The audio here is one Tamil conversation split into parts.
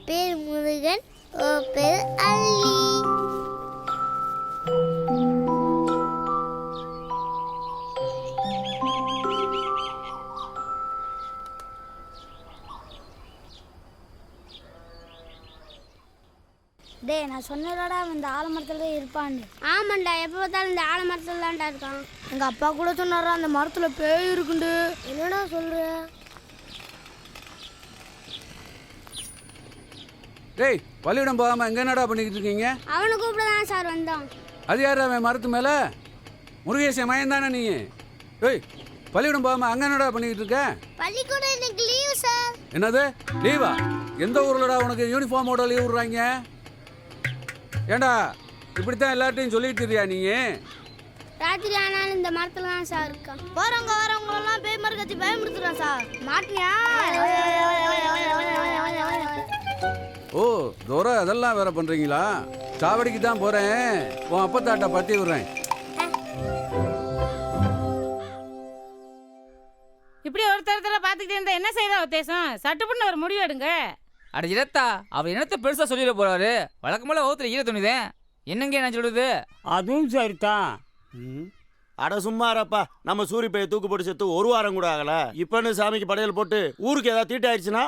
பேர் முருகன், ஓ பேர் அள்ளி. டேய், நான் சொன்னதோட அவன் இந்த ஆலமரத்துல தான் இருப்பான்னு. ஆமாண்டா, எப்போ பார்த்தாலும் இந்த ஆலமரத்தில் தான்டா இருக்கான். எங்க அப்பா கூட சொன்னாரா அந்த மரத்துல பேய் இருக்குண்டு. என்னடா சொல்ற? டேய், பள்ளியிடம் போகாமல் எங்கே என்னடா பண்ணிக்கிட்டு இருக்கீங்க? அவனை கூப்பிட தான் சார் வந்தோம். அது யார் அவன் மரத்து மேலே? முருகேசன் மயம் தானே நீ? டேய், பள்ளியிடம் போகாமல் அங்கே என்னடா பண்ணிக்கிட்டு இருக்க? பள்ளிக்கூடம் இன்னைக்கு லீவு சார். என்னது லீவா? எந்த ஊர்லடா உனக்கு யூனிஃபார்மோட லீவ் விடுறாங்க? ஏண்டா இப்படித்தான் எல்லார்ட்டையும் சொல்லிட்டு இருக்கியா நீ? ராத்திரி ஆனாலும் இந்த மரத்துல தான் சார் இருக்கான். போறவங்க வரவங்களெல்லாம் பேய் மரம் கத்தி பயமுறுத்துறான் சார். மாட்டியா? ஓ தோர அதெல்லாம் வேற பண்றீங்களா? சாவடிக்கு தான் போறேன், உன் அப்பத்தாட்ட பத்தி விடுறேன். இப்படி ஒருத்தர பார்த்துக்கிட்டே இருந்தா என்ன செய்யறா உத்தேசம்? சட்டுப்புன்னு ஒரு முடிவு எடுங்க. அட இரத்தா, அவர் என்னத்த பெருசா சொல்லிட போறாரு? வழக்கம்போல ஓத்துல ஈர துணிதேன். என்னங்க நான் சொல்றது? அதுவும் சரிதான். அட சும்மாரப்பா, நம்ம சூரிய பைய தூக்கு போட்டு செத்து ஒரு வாரம் கூட ஆகல. இப்பன்னு சாமிக்கு படையல் போட்டு ஊருக்கு ஏதாவது தீட்டாயிருச்சுன்னா?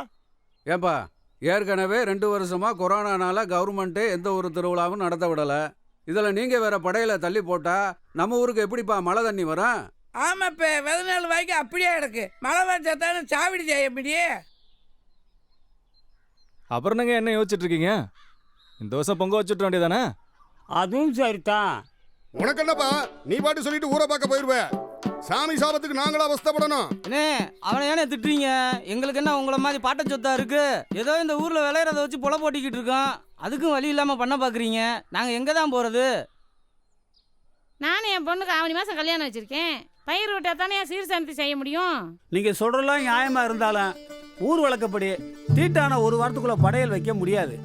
ஏன்பா, ஏற்கனவே 2 வருஷமா கொரோனானால கவர்மெண்ட்டே எந்த ஒரு திருவிழாவும் நடத்த விடலை. இதில் நீங்கள் வேற படையில தள்ளி போட்டா நம்ம ஊருக்கு எப்படிப்பா மழை தண்ணி வரும்? ஆமாப்ப, 14 வாய்க்கு அப்படியே கிடக்கு. மழை வச்சா தானே சாவடி செய்ய முடியும். அப்புறம் நீங்கள் என்ன யோசிச்சுட்டு இருக்கீங்க? இந்த வருஷம் பொங்க வச்சுட்டு வேண்டியதானே? அதுவும் சரிதான். உனக்கு என்னப்பா, நீ பாட்டு சொல்லிட்டு ஊரை பார்க்க போயிருவ. சாமி சாபத்துக்கு நாங்களா அவஸ்தைப்படணும்? அண்ணே, அவனை ஏனே திட்டுறீங்க? எங்களுக்கு என்ன உங்களை மாதிரி பாட்ட சொத்தா இருக்கு? ஏதோ இந்த ஊர்ல விளையிறத வச்சு பொல போட்டிக்கிட்டு இருக்கோம். அதுக்கும் வழி இல்லாம பண்ண பாக்குறீங்க. நாங்க எங்க தான் போறது? நானும் என் பொண்ணுக்கு ஆவணி மாசம் கல்யாணம் வச்சிருக்கேன். பயிர் விட்டா தானே என் சீர்சாந்தி செய்ய முடியும். நீங்கள் சொல்கிறலாம் நியாயமாக இருந்தாலும் ஊர் வழக்கப்படி தீட்டான ஒரு வாரத்துக்குள்ளே படையல் வைக்க முடியாது.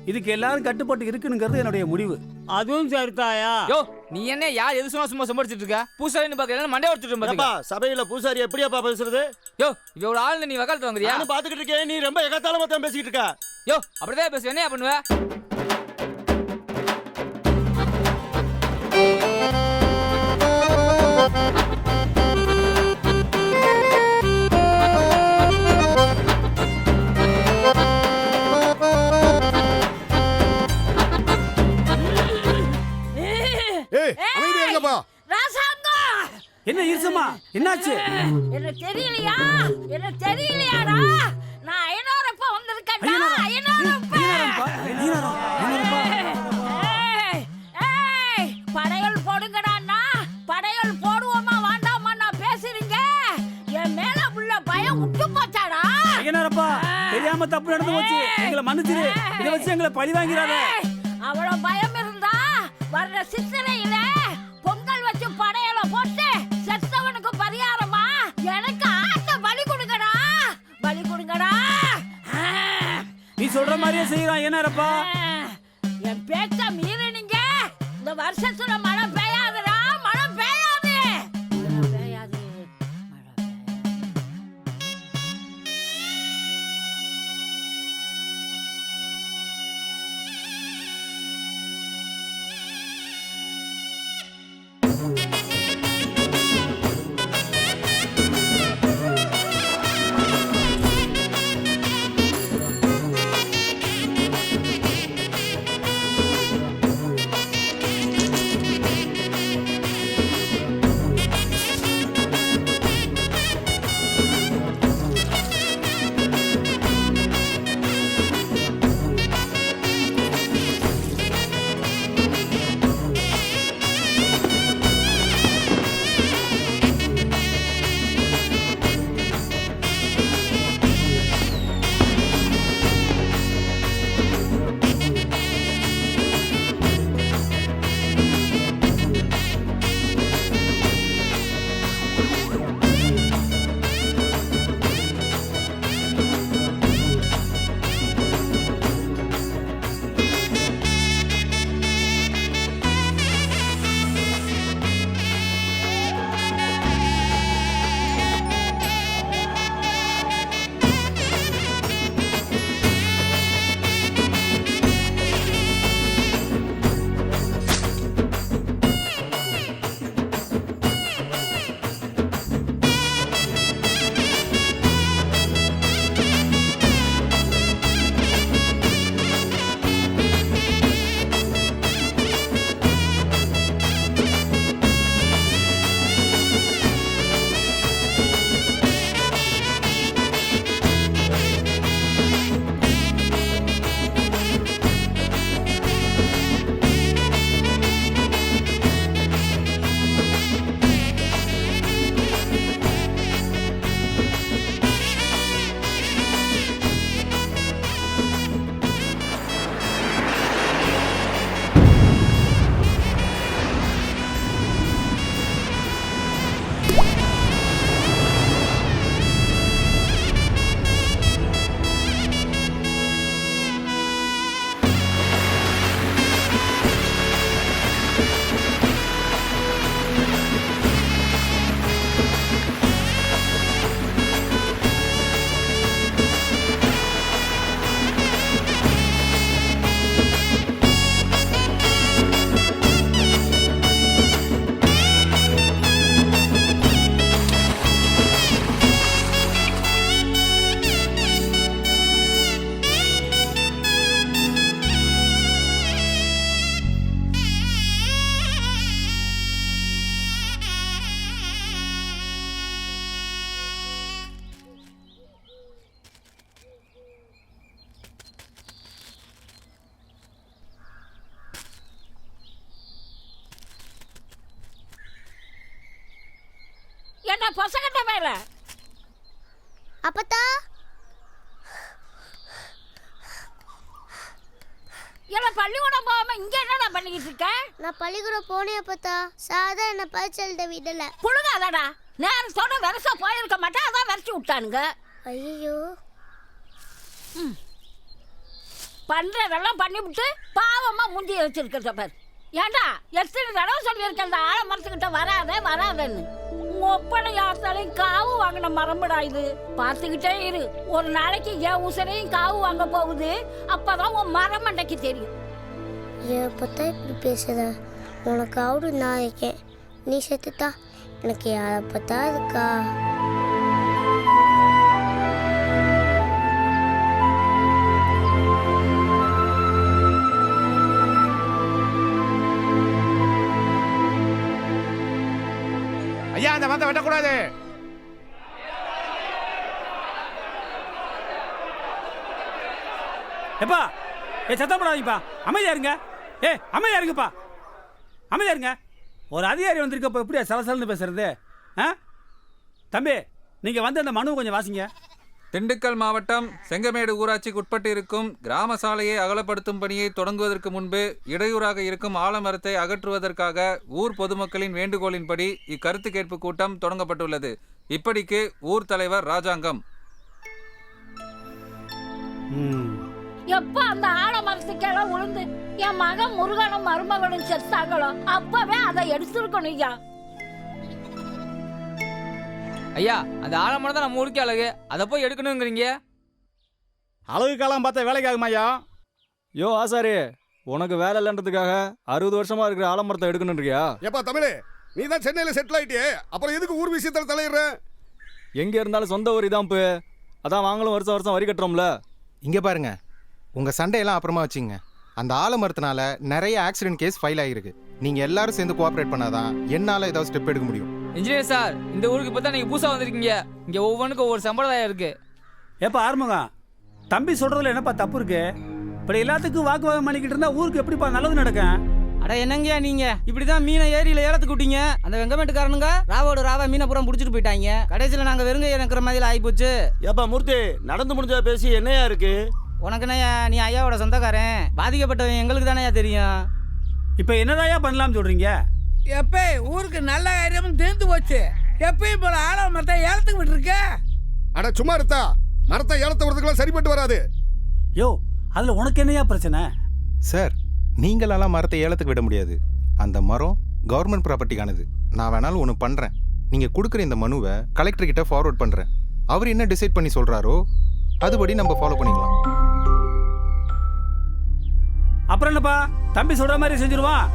இதுக்கு எல்லாரும் கட்டுப்பாட்டு இருக்குனுங்கிறது என்னுடைய முடிவு. அதுவும் சரிதாயா? யோ, நீ என்ன யார் எது சொன்னா சும்மா சம்பாதிச்சிட்டு இருக்க? பூசாரின்னு பார்க்கல மண்டே ஒருத்தர் பாத்தீங்க. சபையில பூசாரி எப்படியாப்பா பேசுறது? யோ, இவ்வளவு ஆள் நீ வக்காலத்து வாங்குறியா? நான் பாத்துக்கிட்டு இருக்கேன், நீ ரொம்ப எகத்தாளமா தான் பேசிக்கிட்டு இருக்க. யோ, அப்படிதான் பேசு. என்ன பண்ணுவ? என்ன ஈர்சமா, என்னாச்சு? எனக்கு தெரியலையா? எனக்கு தெரியலையாடா? நான் ஐநூறப்ப வந்திருக்கேன்டா. படையல் போடுங்கடான்னா படையல் போடுவோமா வேண்டாமா நான் பேசுறீங்க? என் மேல உள்ள பயம் விட்டு போச்சாடா? ஐயனாரப்பா, தெரியாம தப்பு நடந்து போச்சு, எங்களை மன்னிச்சிரு. இதை வச்சு எங்களை பழி வாங்கிறாத. அவ்வளவு பயம் இருந்தா வர்ற சித்திரையில பொங்கல் வச்சு படையல போட்டு செத்தவனுக்கு பரிகாரமா எனக்கு ஆட்ட பலி கொடுங்கடா, பலி கொடுங்கடா. நீ சொல்ற மாதிரியே செய்யறான் ஐயனாரப்பா. என் பேச்ச மீறினீங்க, இந்த வருஷத்துல மழை பெய்யாதுடா, மழை பெய்யாது, மழை பெய்யாது, மழை பெய்யாது. என்ன பொசகட்ட மேல அப்பத்தா எல்லாம் பள்ளிக்கூடம் போகாம இங்க என்னடா பண்ணிக்கிட்டு இருக்க? நான் பள்ளிக்கூடம் போனேன் அப்பத்தா. சாதா என்ன பரிசு எழுத விடல. புழுகாதடா, நேரத்தோட வெரசா போயிருக்க மாட்டேன், அதான் வெரச்சி விட்டானுங்க. ஐயோ, பண்றதெல்லாம் பண்ணிவிட்டு பாவமா முந்திய வச்சிருக்கிறத பாரு. ஏண்டா எத்தனை தடவை சொல்லியிருக்க அந்த ஆழ மரத்துக்கிட்ட வராதன்னு. உங்க ஒப்பனை யார்த்தாலையும் காவு வாங்கின மரம்புடா இது. பார்த்துக்கிட்டே இரு, ஒரு நாளைக்கு என் உசரையும் காவு வாங்க போகுது. அப்பதான் உன் மரமண்டைக்கு தெரியும். ஏன் பத்தா இப்படி பேசுத? உனக்கு அவடு நான் இருக்கேன், நீ செத்துட்டா எனக்கு யாரை பத்தா இருக்கா? ஐயா அந்த மரத்தை வெட்டக்கூடாது. எப்பா சத்தம் போடாதீங்கப்பா, அமைதியா இருங்க. அமைதியா இருங்கப்பா, அமைதியா இருங்க. ஒரு அதிகாரி வந்திருக்கப்ப எப்படியா சலசலன்னு பேசுறது? தம்பி, நீங்க வந்து அந்த மனுவை கொஞ்சம் வாசிங்க. திண்டுக்கல் மாவட்டம் செங்கமேடு ஊராட்சிக்கு உட்பட்டு இருக்கும் கிராம சாலையை அகலப்படுத்தும் பணியை தொடங்குவதற்கு முன்பு இடையூறாக இருக்கும் ஆலமரத்தை அகற்றுவதற்காக ஊர் பொதுமக்களின் வேண்டுகோளின்படி இக்கருத்து கேட்பு கூட்டம் தொடங்கப்பட்டுள்ளது. இப்படிக்கு ஊர் தலைவர் ராஜாங்கம். எப்ப அந்த ஆலமரத்துக்கெல்லாம் உளுந்து என் மகன் முருகனும் மருமகனும் செத்தாங்களோ அப்பவே அதை எடுத்துருக்கணும். ஐயா அந்த ஆலமரம் தான் நம்ம ஊருக்கு அழகு, அதை போய் எடுக்கணுங்கிறீங்க. அழகு காலம் பார்த்தா வேலைக்கு ஆகுமா ஐயா? யோ ஆசாரி, உனக்கு வேலை இல்லைன்றதுக்காக 60 வருஷமா இருக்கிற ஆலமரத்தை எடுக்கணுன்றியா? எப்பா தமிழே, நீ தான் சென்னையில் செட்டில் ஆயிட்டியே, அப்புறம் எதுக்கு ஊர் விஷயத்தில் தலையிடுற? எங்கே இருந்தாலும் சொந்த வரி தான். அதான் வாங்கலும் வருஷம் வருஷம் வரி கட்டுறோம்ல. இங்கே பாருங்க, உங்கள் சண்டையெல்லாம் அப்புறமா வச்சுங்க. அந்த ஆலமரத்தினால நிறைய ஆக்சிடென்ட் கேஸ் ஃபைல் ஆகிருக்கு. நீங்கள் எல்லாரும் சேர்ந்து கோஆப்ரேட் பண்ணாதான் என்னால் ஏதாவது ஸ்டெப் எடுக்க முடியும். இன்ஜினியர் சார், இந்த ஊருக்கு இப்போ தான் நீங்கள் புதுசாக வந்திருக்கீங்க. இங்கே ஒவ்வொன்றுக்கும் ஒவ்வொரு சம்பிரதாயம் இருக்கு. எப்பா ஆறுமுகம், தம்பி சொல்றதுல என்னப்பா தப்பு இருக்கு? இப்படி எல்லாத்துக்கும் வாக்குவாதம் பண்ணிக்கிட்டு இருந்தா ஊருக்கு எப்படிப்பா நல்லது நடக்கும்? அட என்னங்கயா நீங்க இப்படிதான் மீனை ஏரியில ஏலத்துக்கு விட்டீங்க. அந்த வெங்கமேட்டுக்காரனுங்க ராவோட ராவா மீனை பூரா புடிச்சிட்டு போயிட்டாங்க. கடைசியில நாங்க வெறுங்க இருக்கிற மாதிரி ஆகி போச்சு. ஏப்பா மூர்த்தி, நடந்து முடிஞ்சா பேசி என்னையா இருக்கு? உனக்கு என்னையா, நீ ஐயாவோட சொந்தக்காரன், பாதிக்கப்பட்டவன் எங்களுக்கு தானேயா தெரியும். இப்ப என்னதாயா பண்ணலாம்னு சொல்றீங்க? எப்ப ஊருக்கு நல்ல காரியமும் தீர்ந்து போச்சு, எப்பயும் போல ஆலமரத்தை ஏலத்துக்கு விட்டுருக்க. அட சும்மா இருந்தா மரத்தை ஏலத்தை விடுறதுக்கெல்லாம் சரிப்பட்டு வராது. யோ, அதுல உனக்கு என்னையா பிரச்சனை? சார், நீங்களெல்லாம் மரத்தை ஏலத்துக்கு விட முடியாது. அந்த மரம் கவர்மெண்ட் ப்ராப்பர்ட்டிக்கானது. நான் வேணாலும் ஒன்று பண்ணுறேன். நீங்கள் கொடுக்குற இந்த மனுவை கலெக்டர்கிட்ட ஃபார்வர்ட் பண்ணுறேன். அவர் என்ன டிசைட் பண்ணி சொல்கிறாரோ அதுபடி நம்ம ஃபாலோ பண்ணிக்கலாம். அப்புறம் என்னப்பா, தம்பி சொல்ற மாதிரி செஞ்சிருவான்.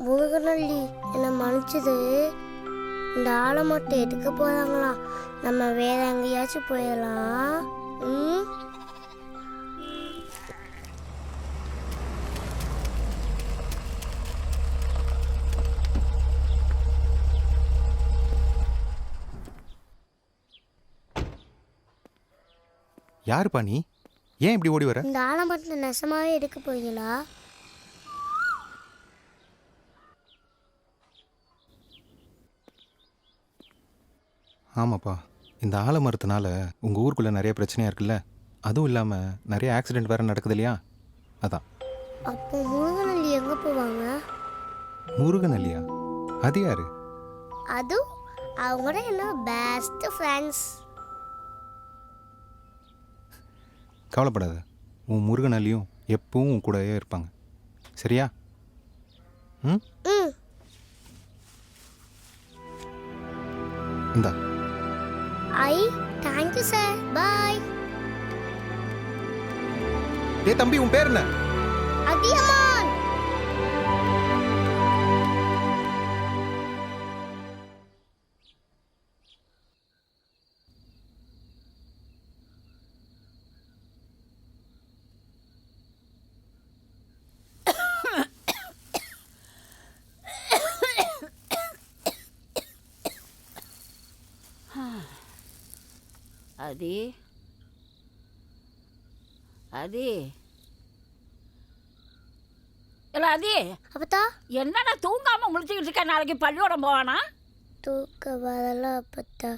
முருகனல்லி என்னை மன்னிச்சது. இந்த ஆலமரத்தை எடுக்க போறாங்களாம். நம்ம வேற எங்கேயாச்சும் போயிடலாம். யாருப்பா நீ? ஏன் இப்படி ஓடி வர? இந்த ஆலமரத்தை நெசமாவே எடுக்க போறீங்களா? ஆமாப்பா, இந்த ஆலமரத்தினால உங்கள் ஊருக்குள்ளே நிறைய பிரச்சனையாக இருக்குல்ல. அதுவும் இல்லாமல் நிறைய ஆக்சிடென்ட் வேறு நடக்குது இல்லையா? அதான். அப்போ முருகனல்லி எங்கே போவாங்க? முருகனல்லியா? அது யாரு? அது அவங்களோட என்ன பெஸ்ட் ஃப்ரெண்ட்ஸ். கவலைப்படாத, உன் முருகனல்லியும் எப்பவும் உன் கூடவே இருப்பாங்க. சரியா? இந்தா. தேங்க்யூ சார், பாய். டேய் தம்பி, உன் பேர் என்ன? அதியமான். அதி அதி இல்லை அதி அப்பத்தா என்னடா தூங்காமல் முழிச்சுக்கிட்டு இருக்க, நாளைக்கு பள்ளியோடம் போவானா? தூக்க வரல அப்பத்தா.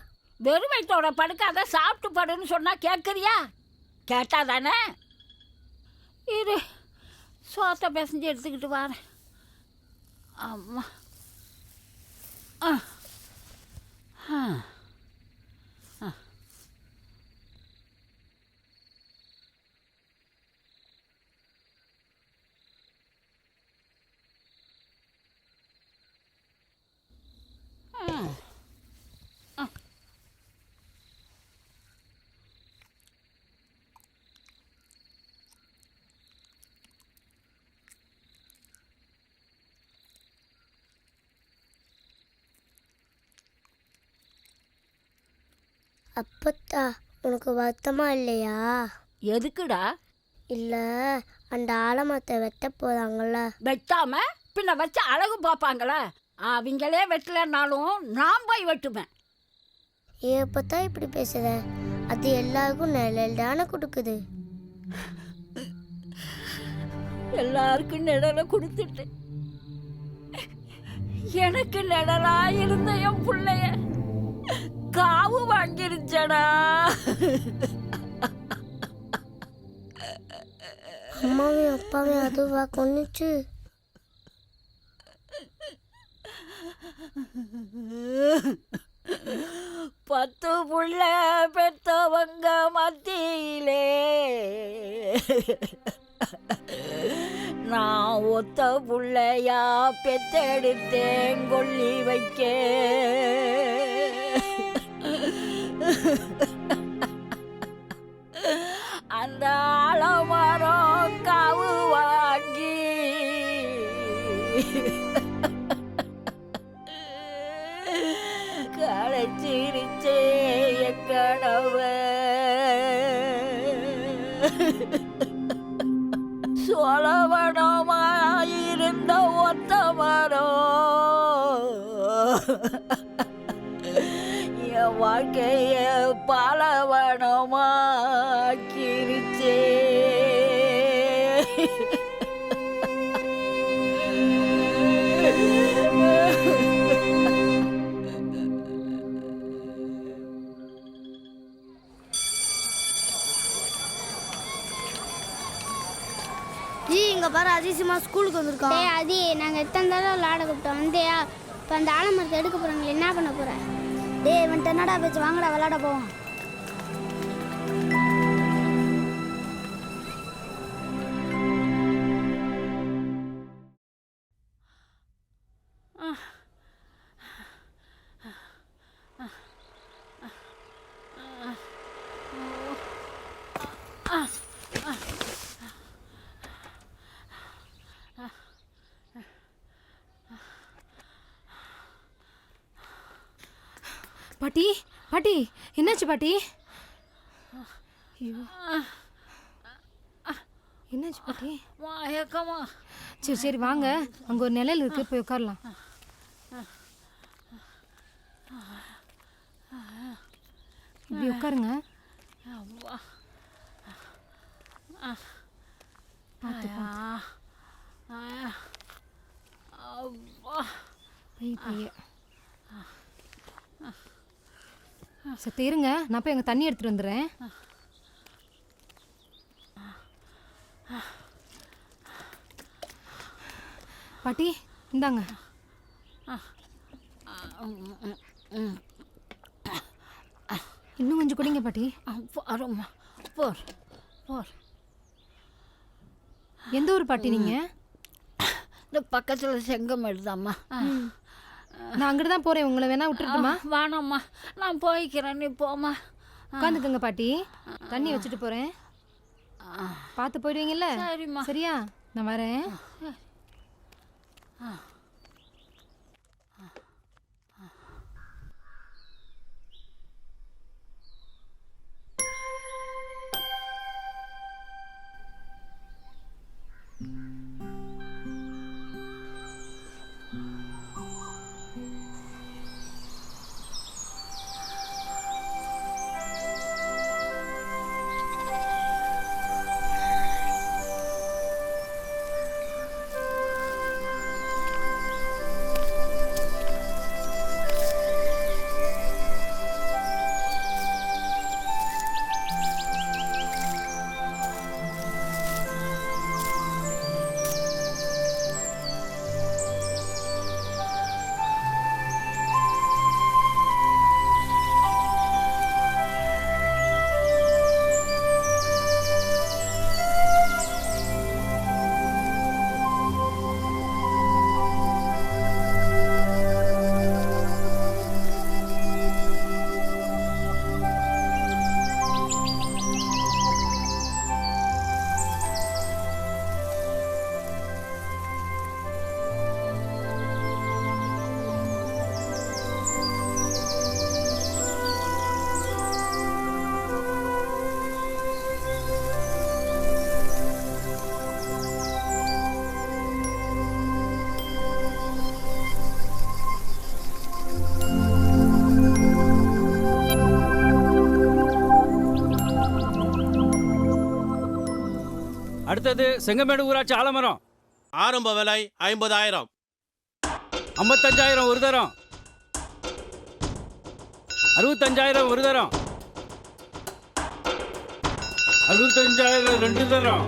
வெறும் வயிற்றோட படுக்காத, சாப்பிட்டு படுன்னு சொன்னால் கேட்குறியா? கேட்டா தானே. இரு, சோத்தை பிசைஞ்சு எடுத்துக்கிட்டு வரேன். அம்மா ஆ ஆ ஆ அப்பத்தா உனக்கு வருத்தமா இல்லையா? எதுக்குடா? இல்லை, அந்த ஆலமரத்தை வெட்ட போகிறாங்கல்ல. வெட்டாம பின்ன வச்சு அழகு பார்ப்பாங்களா? அவங்களே வெட்டலைன்னாலும் நான் போய் வெட்டுவேன். எப்பத்தா இப்படி பேசுற? அது எல்லாருக்கும் நிழல் தானே கொடுக்குது. எல்லாருக்கும் நிழலை கொடுத்துட்டு எனக்கு நிழலா இருந்த என் பிள்ளைய காவு வாங்கிருச்சடா. அம்மாவையும் அப்பாவையும் அதுவா கொன்னுச்சு. பத்து புள்ள பெத்தவங்க மத்தியிலே நான் ஒத்த புள்ளையா பெத்தெடுத்தேன் கொல்லி வைக்க. அந்த ஆலமரம் காவு வாங்கி களைச்சிருச்சே என் கனவை. சொலவனமாயிருந்த ஒத்த மரம் என் வாழ்க்கைய பாலவனமாக்கிருச்சே. ஜி இங்கே பாரு, அதிசயமாக ஸ்கூலுக்கு வந்திருக்கோம். டேய் அதி, நாங்கள் எத்தனை தடவை விளாட கூப்பிட்டோம் வந்தியா? இப்போ அந்த ஆலமரத்தை எடுக்க போகிறாங்க, என்ன பண்ண போகிறேன்? டேய் வந்துட்டு என்னடா பேச்சு, வாங்கடா விளாட போவோம். பாட்டி பாட்டி என்னாச்சு பாட்டி? ஐயோ என்னாச்சு பாட்டி? மயக்கமா. சரி சரி வாங்க, அங்கே ஒரு நிழல் இருக்கு, போய் உட்காரலாம். இப்படி உட்காருங்க. பார்த்து பைய சரி இருங்க, நான் போய் எங்கள் தண்ணி எடுத்துகிட்டு வந்துடுறேன். பாட்டி இந்தாங்க. இன்னும் கொஞ்சம் குடிங்க பாட்டி. போர் போர். எந்த ஊர் பாட்டி நீங்கள்? இந்த பக்கத்தில் செங்கமேடு தாம்மா. நான் அங்கிட்டு தான் போகிறேன், உங்களை வேணா விட்டுருட்டுமா? வேணாம்மா, நான் போய்க்கிறேன், நீ போம்மா. உட்காந்துக்கங்க பாட்டி, தண்ணி வச்சுட்டு போகிறேன், பார்த்து போயிடுவீங்கல்ல? சரிம்மா. சரியா, நான் வரேன். அடுத்தது செங்கமேடு ஊராட்சி ஆலமரம். ஆரம்ப விலை 50,000. 55,000 ஒரு தரம். 65,000 ஒரு தரம். 65,000 ரெண்டு தரம்.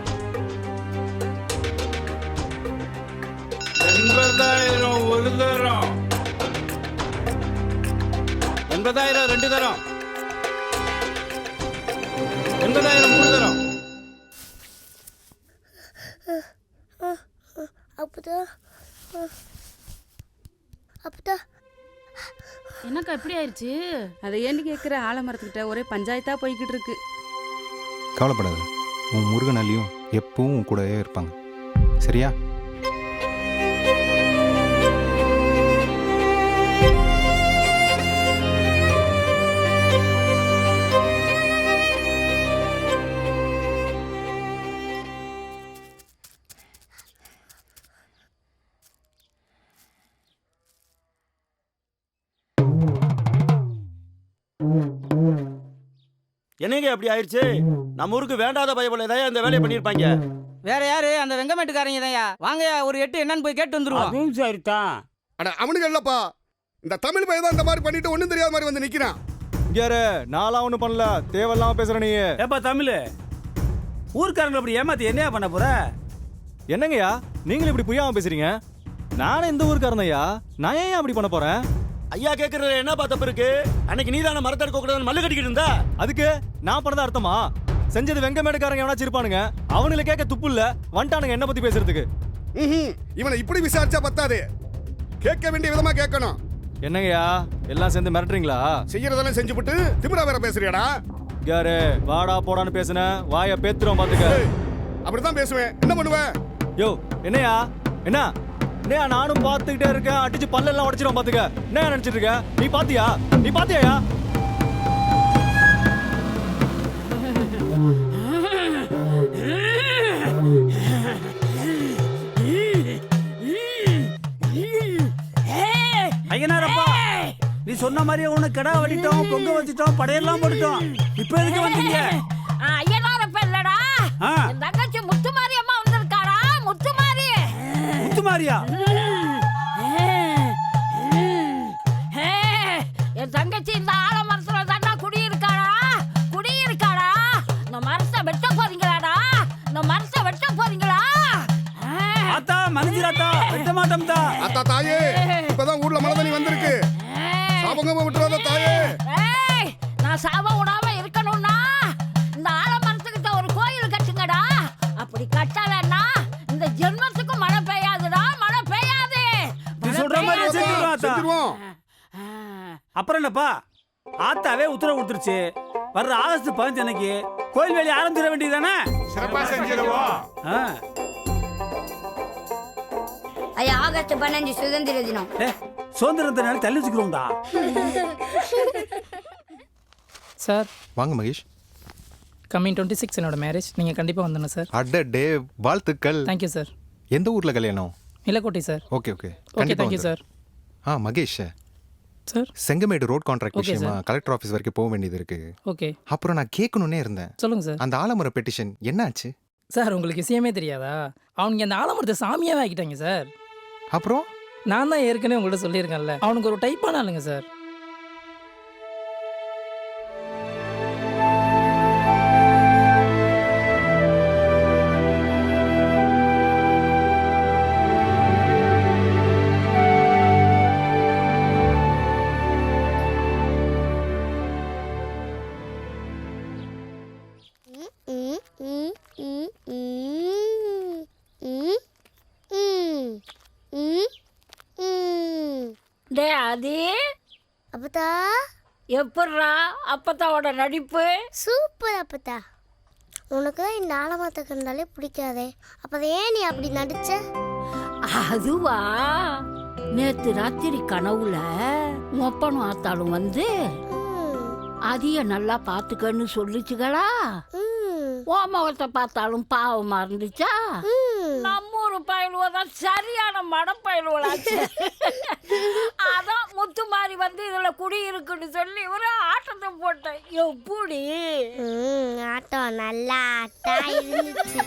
80,000 ஒரு தரம். 80,000 ரெண்டு தரம். 80,000 மூணு தரம். அப்பதா அப்பதா என்னக்கா எப்படி ஆயிடுச்சு? அதை ஏன்னு கேட்குற? ஆலமரத்துக்கிட்ட ஒரே பஞ்சாயத்தா போய்கிட்டு இருக்கு. கவலைப்படாத, உன் முருகனாலையும் எப்பவும் உன் கூடவே இருப்பாங்க, சரியா? என்னங்க அப்படி ஆயிடுச்சு? நம்ம ஊருக்கு வேண்டாத பயபல தான் இந்த வேலையை பண்ணியிருப்பாங்க. வேற யாரு? அந்த வெங்கமேட்டுக்காரங்க தான்யா. வாங்கயா ஒரு எட்டு என்னன்னு போய் கேட்டு வந்துருவோம். அதுவும் சரிதான். அட அவனுக்கு இல்லப்பா, இந்த தமிழ் பையன் தான் இந்த மாதிரி பண்ணிட்டு ஒண்ணும் தெரியாத மாதிரி வந்து நிக்கிறான். இங்கே நான்லாம் ஒன்றும் பண்ணல, தேவையில்லாம பேசுற நீ. ஏப்பா தமிழ், ஊர்க்காரங்களை அப்படி ஏமாத்தி என்னையா பண்ண போற? என்னங்கய்யா நீங்களும் இப்படி புரியாம பேசுறீங்க? நானே இந்த ஊருக்காரனையா, நான் ஏன் அப்படி பண்ண போறேன்? ஐயா கேட்கறது என்னப்பா தப்பு இருக்கு? அன்னைக்கு நீதான மரத்தை எடுக்க கூடாதுன்னு மல்லு கட்டிக்கிட்டு இருந்தா, அதுக்கு நான் பண்ணத அர்த்தமா? செஞ்சது வெங்கமேடுக்காரங்க எவனாச்சும் இருப்பானுங்க, அவனுல கேட்க துப்பு இல்ல, வந்துட்டானுங்க என்ன பத்தி பேசுறதுக்கு. இவனை இப்படி விசாரிச்சா பத்தாது, கேட்க வேண்டிய விதமா கேட்கணும். என்னங்கய்யா எல்லாம் சேர்ந்து மிரட்டுறீங்களா? செய்யறதெல்லாம் செஞ்சுவிட்டு திமிரா வேற பேசுறியாடா? யாரு வாடா போடான்னு பேசுன வாய பேத்துறோம் பாத்துக்க. அப்படிதான் பேசுவேன், என்ன பண்ணுவேன்? யோ என்னையா என்ன என்னையா நானும் பார்த்துக்கிட்டே இருக்கேன், அடிச்சு பல்லெல்லாம் உடைச்சிரும் பாத்துக்க. என்ன நினைச்சிட்டு இருக்க? நீ பாத்தியா? நீ பாத்தியாயா? ஐயனாரப்பா, நீ சொன்ன மாதிரியே உன்னை கிடா வெட்டிட்டோம், பொங்க வச்சுட்டோம், படையெல்லாம் போட்டுட்டோம். இப்ப எதுக்கு வந்தீங்க? ஐயனாரப்ப இல்லடா, என் தங்கச்சி முத்துமாரி அம்மா வந்திருக்காடா. முத்துமாரி. முத்துமாரியா? என் தங்கச்சி இந்த ஆலமரத்துல தாண்டா குடியிருக்காடா. குடியிருக்காடா. இந்த மரத்தை வெட்ட போறீங்களாடா? இந்த மரத்தை வெட்ட போறீங்களா? ஆத்தா மனுஜிராத்தா, வெட்ட மாட்டோம்தா. அத்தா தாயே, இப்பதான் ஊர்ல மழை தண்ணி வந்திருக்கு, சாபங்கமா விட்டுறாத தாயே. நான் சாபம் விடாம இருக்கணும்னா இந்த ஆலமரத்துக்கிட்ட ஒரு கோயில் கட்டுங்கடா. அப்படி கட்டலன்னா இந்த ஜென்மத்துக்கு மழை பெய்யாதுடா, மழை பெய்யாது. நீ சொல்ற மாதிரி செஞ்சிருவோம். அப்புறம் என்னப்பா, ஆத்தாவே உத்தரவு கொடுத்துருச்சு, வர்ற ஆகஸ்ட் 15 அன்னைக்கு கோயில் வேலையை ஆரம்பிச்சிட வேண்டியதானே? சிறப்பா செஞ்சிருவோம். ஐயா ஆகஸ்ட் 15 சுதந்திர தினம். சுதந்திர தினம் தள்ளி வச்சுக்கிறோம்டா. சார் வாங்க மகேஷ். கம்மிங் 26 என்னோட மேரேஜ், நீங்கள் கண்டிப்பாக வந்துடணும் சார். அட டே, வாழ்த்துக்கள். Thank you sir. எந்த ஊர்ல கல்யாணம்? Nilakottai sir. Okay okay okay thank you sir. Mahesh sir, Sengamedu road contract Okay, விஷயமா கலெக்டர் ஆஃபீஸ் வரைக்கும் போக வேண்டியது இருக்கு. ஓகே. அப்புறம் நான் கேட்கணுன்னே இருந்தேன். சொல்லுங்க சார். அந்த ஆலமர பெட்டிஷன் என்னாச்சு? சார் உங்களுக்கு விஷயமே தெரியாதா? அவனுக்கு அந்த ஆலமரத்தை சாமியாவே ஆக்கிட்டாங்க சார். அப்புறம் நான் தான் ஏற்கனவே உங்கள்கிட்ட சொல்லியிருக்கேன்ல, அவனுக்கு ஒரு டைப்பான ஆளுங்க சார். டே ஆதி, அப்பதா எப்பட்றா அப்பத்தாவோட நடிப்பு? சூப்பர் அப்பதா. உனக்கு இந்த ஆலமரத்தை கண்டாலே பிடிக்காதே, அப்பதான் ஏன் நீ அப்படி நடிச்ச? அதுவா, நேத்து ராத்திரி கனவுல மொப்பனும் ஆத்தாலும் வந்து அதிய நல்லா பாத்துக்கன்னு சொல்லிச்சுகளா. ஓ முகத்தை பார்த்தாலும் பாவமா இருந்துச்சா? நம்ம ஊர் 3 பயலுவோ தான் சரியான மடப்பயலுவலாச்சு. அதான் முத்துமாரி வந்து இதுல குடி இருக்குன்னு சொல்லி ஒரு ஆட்டத்தை போட்டேன். எப்படி ஆட்டம் நல்லா ஆட்டம் இருந்துச்சு.